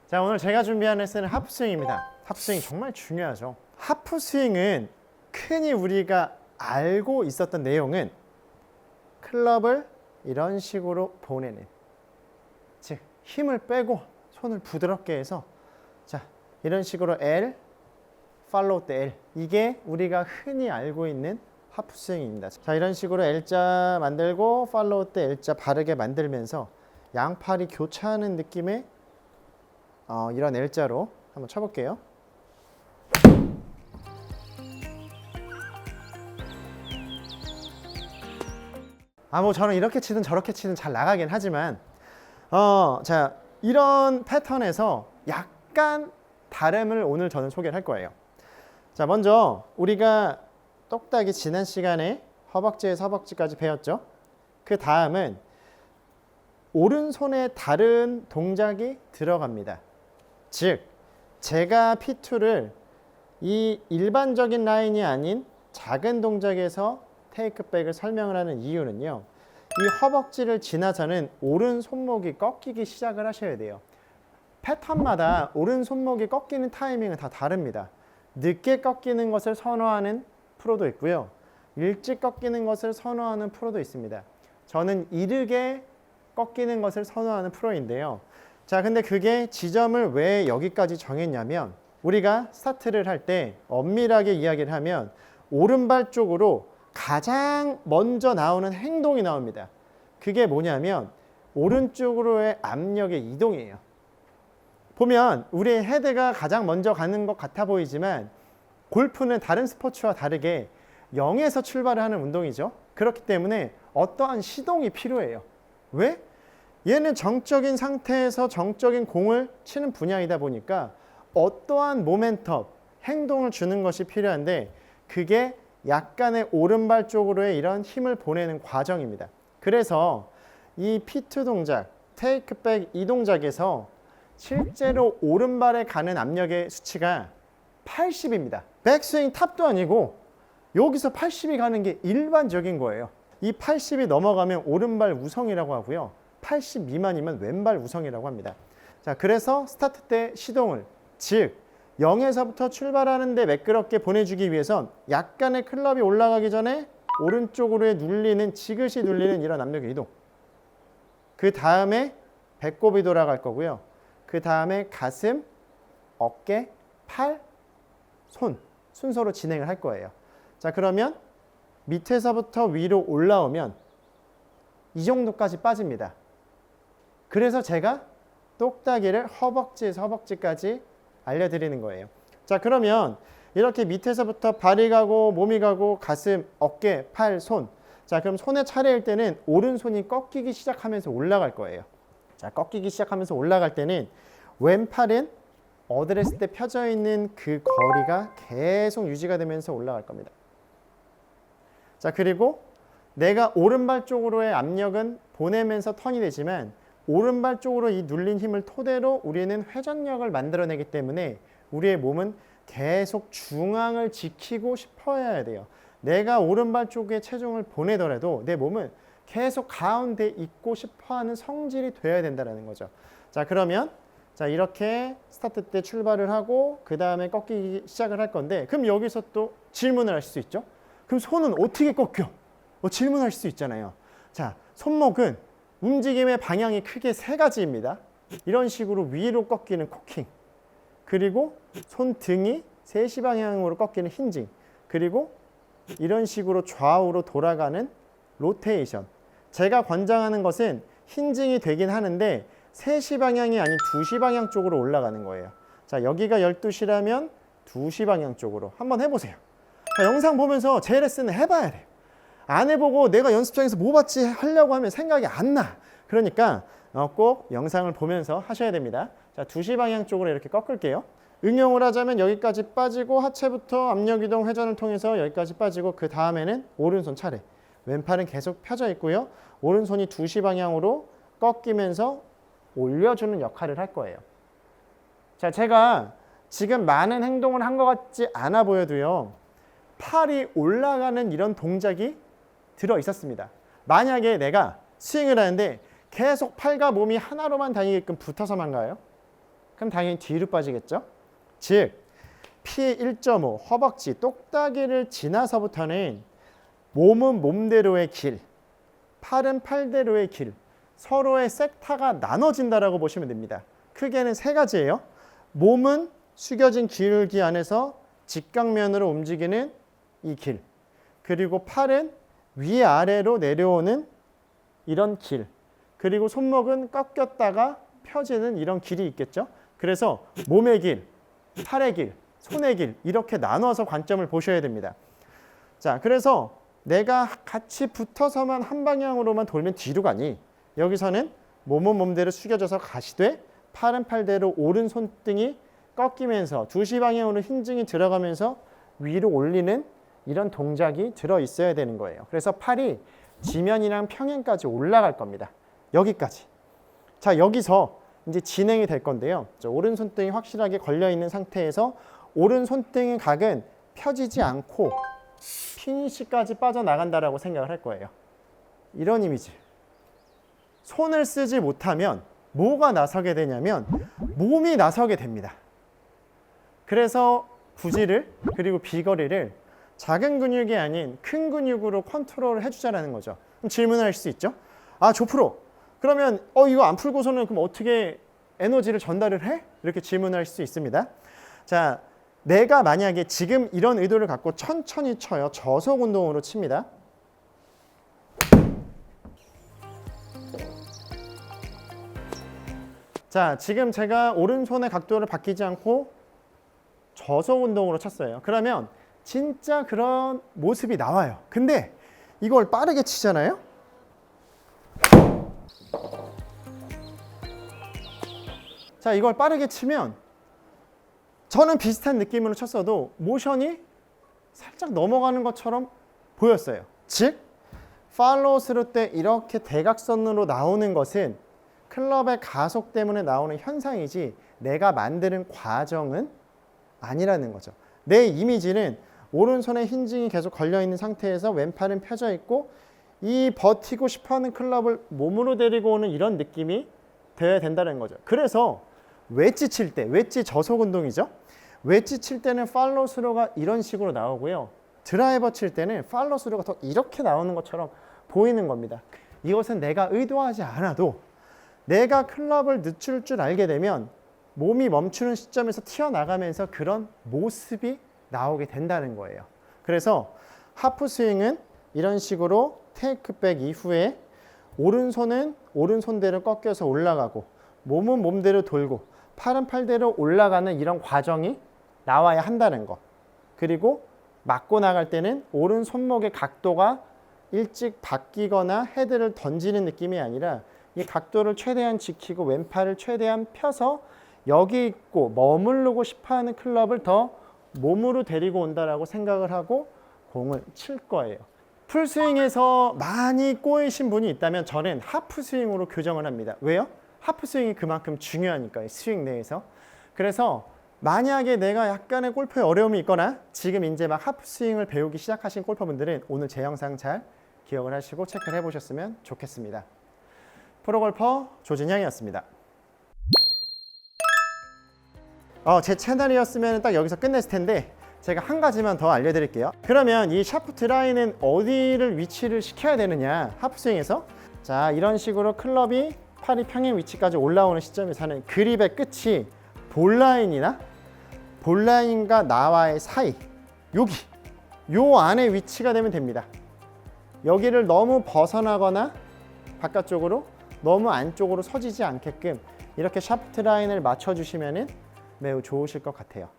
자, 오늘 제가 준비한 레슨은 하프스윙입니다. 하프스윙 정말 중요하죠. 하프스윙은 흔히 우리가 알고 있었던 내용은 클럽을 이런 식으로 보내는, 즉 힘을 빼고 손을 부드럽게 해서 자 이런 식으로 L, 팔로우 때 L, 이게 우리가 흔히 알고 있는 하프스윙입니다. 자, 이런 식으로 L자 만들고 팔로우 때 L자 바르게 만들면서 양팔이 교차하는 느낌의 이런 L자로 한번 쳐볼게요. 뭐 저는 이렇게 치든 저렇게 치든 잘 나가긴 하지만 자 이런 패턴에서 약간 다름을 오늘 저는 소개를 할 거예요. 자, 먼저 우리가 똑딱이 지난 시간에 허벅지에서 허벅지까지 배웠죠. 그 다음은 오른손에 다른 동작이 들어갑니다. 즉 제가 P2를 이 일반적인 라인이 아닌 작은 동작에서 테이크백을 설명을 하는 이유는요, 이 허벅지를 지나서는 오른 손목이 꺾이기 시작을 하셔야 돼요. 패턴마다 오른 손목이 꺾이는 타이밍은 다 다릅니다. 늦게 꺾이는 것을 선호하는 프로도 있고요, 일찍 꺾이는 것을 선호하는 프로도 있습니다. 저는 이르게 꺾이는 것을 선호하는 프로인데요. 자, 근데 그게 지점을 왜 여기까지 정했냐면, 우리가 스타트를 할 때 엄밀하게 이야기를 하면 오른발 쪽으로 가장 먼저 나오는 행동이 나옵니다. 그게 뭐냐면 오른쪽으로의 압력의 이동이에요. 보면 우리의 헤드가 가장 먼저 가는 것 같아 보이지만 골프는 다른 스포츠와 다르게 0에서 출발을 하는 운동이죠. 그렇기 때문에 어떠한 시동이 필요해요. 왜? 얘는 정적인 상태에서 정적인 공을 치는 분야이다 보니까 어떠한 모멘텀, 행동을 주는 것이 필요한데, 그게 약간의 오른발 쪽으로의 이런 힘을 보내는 과정입니다. 그래서 이 P2 동작, 테이크백 이 동작에서 실제로 오른발에 가는 압력의 수치가 80입니다. 백스윙 탑도 아니고 여기서 80이 가는 게 일반적인 거예요. 이 80이 넘어가면 오른발 우성이라고 하고요, 80 미만이면 왼발 우성이라고 합니다. 자, 그래서 스타트 때 시동을, 즉 0에서부터 출발하는데 매끄럽게 보내주기 위해선 약간의 클럽이 올라가기 전에 오른쪽으로의 눌리는, 지그시 눌리는 이런 압력의 이동, 그 다음에 배꼽이 돌아갈 거고요, 그 다음에 가슴, 어깨, 팔, 손 순서로 진행을 할 거예요. 자, 그러면 밑에서부터 위로 올라오면 이 정도까지 빠집니다. 그래서 제가 똑딱이를 허벅지에서 허벅지까지 알려드리는 거예요. 자, 그러면 이렇게 밑에서부터 발이 가고 몸이 가고 가슴, 어깨, 팔, 손. 자, 그럼 손의 차례일 때는 오른손이 꺾이기 시작하면서 올라갈 거예요. 자, 꺾이기 시작하면서 올라갈 때는 왼팔은 어드레스 때 펴져 있는 그 거리가 계속 유지가 되면서 올라갈 겁니다. 자, 그리고 내가 오른발 쪽으로의 압력은 보내면서 턴이 되지만 오른발 쪽으로 이 눌린 힘을 토대로 우리는 회전력을 만들어내기 때문에 우리의 몸은 계속 중앙을 지키고 싶어야 돼요. 내가 오른발 쪽에 체중을 보내더라도 내 몸은 계속 가운데 있고 싶어하는 성질이 돼야 된다는 거죠. 자, 그러면 자, 이렇게 스타트 때 출발을 하고 그 다음에 꺾이기 시작을 할 건데, 그럼 여기서 또 질문을 하실 수 있죠. 그럼 손은 어떻게 꺾여? 질문할 수 있잖아요. 자, 손목은 움직임의 방향이 크게 세 가지입니다. 이런 식으로 위로 꺾이는 코킹, 그리고 손등이 3시 방향으로 꺾이는 힌징, 그리고 이런 식으로 좌우로 돌아가는 로테이션. 제가 권장하는 것은 힌징이 되긴 하는데 3시 방향이 아닌 2시 방향 쪽으로 올라가는 거예요. 자, 여기가 12시라면 2시 방향 쪽으로 한번 해보세요. 자, 영상 보면서 제 레슨을 해봐야 돼요. 안 해보고 내가 연습장에서 뭐 봤지 하려고 하면 생각이 안 나. 그러니까 꼭 영상을 보면서 하셔야 됩니다. 자, 2시 방향 쪽으로 이렇게 꺾을게요. 응용을 하자면 여기까지 빠지고 하체부터 압력 이동 회전을 통해서 여기까지 빠지고, 그 다음에는 오른손 차례. 왼팔은 계속 펴져 있고요. 오른손이 2시 방향으로 꺾이면서 올려주는 역할을 할 거예요. 자, 제가 지금 많은 행동을 한 것 같지 않아 보여도요, 팔이 올라가는 이런 동작이 들어 있었습니다. 만약에 내가 스윙을 하는데 계속 팔과 몸이 하나로만 다니게끔 붙어서만 가요? 그럼 당연히 뒤로 빠지겠죠? 즉 P 1.5 허벅지 똑딱이를 지나서부터는 몸은 몸대로의 길, 팔은 팔대로의 길, 서로의 섹타가 나눠진다라고 보시면 됩니다. 크게는 세 가지예요. 몸은 숙여진 기울기 안에서 직각면으로 움직이는 이 길, 그리고 팔은 위아래로 내려오는 이런 길, 그리고 손목은 꺾였다가 펴지는 이런 길이 있겠죠. 그래서 몸의 길, 팔의 길, 손의 길 이렇게 나눠서 관점을 보셔야 됩니다. 자, 그래서 내가 같이 붙어서만 한 방향으로만 돌면 뒤로 가니 여기서는 몸은 몸대로 숙여져서 가시되 팔은 팔대로 오른 손등이 꺾이면서 2시 방향으로 힌증이 들어가면서 위로 올리는 이런 동작이 들어 있어야 되는 거예요. 그래서 팔이 지면이랑 평행까지 올라갈 겁니다. 여기까지. 자, 여기서 이제 진행이 될 건데요. 오른 손등이 확실하게 걸려 있는 상태에서 오른 손등의 각은 펴지지 않고 피니시까지 빠져나간다라고 생각을 할 거예요. 이런 이미지. 손을 쓰지 못하면 뭐가 나서게 되냐면 몸이 나서게 됩니다. 그래서 부지를 그리고 비거리를 작은 근육이 아닌 큰 근육으로 컨트롤을 해주자라는 거죠. 그럼 질문할 수 있죠. 아, 조프로. 그러면 이거 안 풀고서는 그럼 어떻게 에너지를 전달을 해? 이렇게 질문할 수 있습니다. 자, 내가 만약에 지금 이런 의도를 갖고 천천히 쳐요. 저속 운동으로 칩니다. 자, 지금 제가 오른손의 각도를 바뀌지 않고 저속 운동으로 쳤어요. 그러면 진짜 그런 모습이 나와요. 근데 이걸 빠르게 치잖아요. 자, 이걸 빠르게 치면 저는 비슷한 느낌으로 쳤어도 모션이 살짝 넘어가는 것처럼 보였어요. 즉, 팔로우 스루 때 이렇게 대각선으로 나오는 것은 클럽의 가속 때문에 나오는 현상이지 내가 만드는 과정은 아니라는 거죠. 내 이미지는 오른손에 힌징이 계속 걸려있는 상태에서 왼팔은 펴져 있고 이 버티고 싶어하는 클럽을 몸으로 데리고 오는 이런 느낌이 되어야 된다는 거죠. 그래서 웨지 칠 때, 웨지 저속 운동이죠. 웨지 칠 때는 팔로우 스루가 이런 식으로 나오고요. 드라이버 칠 때는 팔로우 스루가 더 이렇게 나오는 것처럼 보이는 겁니다. 이것은 내가 의도하지 않아도 내가 클럽을 늦출 줄 알게 되면 몸이 멈추는 시점에서 튀어나가면서 그런 모습이 나오게 된다는 거예요. 그래서 하프 스윙은 이런 식으로 테이크백 이후에 오른손은 오른손대로 꺾여서 올라가고 몸은 몸대로 돌고 팔은 팔대로 올라가는 이런 과정이 나와야 한다는 거. 그리고 맞고 나갈 때는 오른 손목의 각도가 일찍 바뀌거나 헤드를 던지는 느낌이 아니라 이 각도를 최대한 지키고 왼팔을 최대한 펴서 여기 있고 머무르고 싶어하는 클럽을 더 몸으로 데리고 온다라고 생각을 하고 공을 칠 거예요. 풀스윙에서 많이 꼬이신 분이 있다면 저는 하프 스윙으로 교정을 합니다. 왜요? 하프 스윙이 그만큼 중요하니까요. 스윙 내에서. 그래서 만약에 내가 약간의 골프에 어려움이 있거나 지금 이제 막 하프 스윙을 배우기 시작하신 골퍼분들은 오늘 제 영상 잘 기억을 하시고 체크를 해보셨으면 좋겠습니다. 프로골퍼 조진양이었습니다. 제 채널이었으면 딱 여기서 끝냈을 텐데 제가 한 가지만 더 알려드릴게요. 그러면 이 샤프트 라인은 어디를 위치를 시켜야 되느냐, 하프스윙에서. 자, 이런 식으로 클럽이 팔이 평행 위치까지 올라오는 시점에서는 그립의 끝이 볼라인이나 볼라인과 나와의 사이, 여기 요 안에 위치가 되면 됩니다. 여기를 너무 벗어나거나 바깥쪽으로 너무 안쪽으로 서지지 않게끔 이렇게 샤프트 라인을 맞춰주시면 매우 좋으실 것 같아요.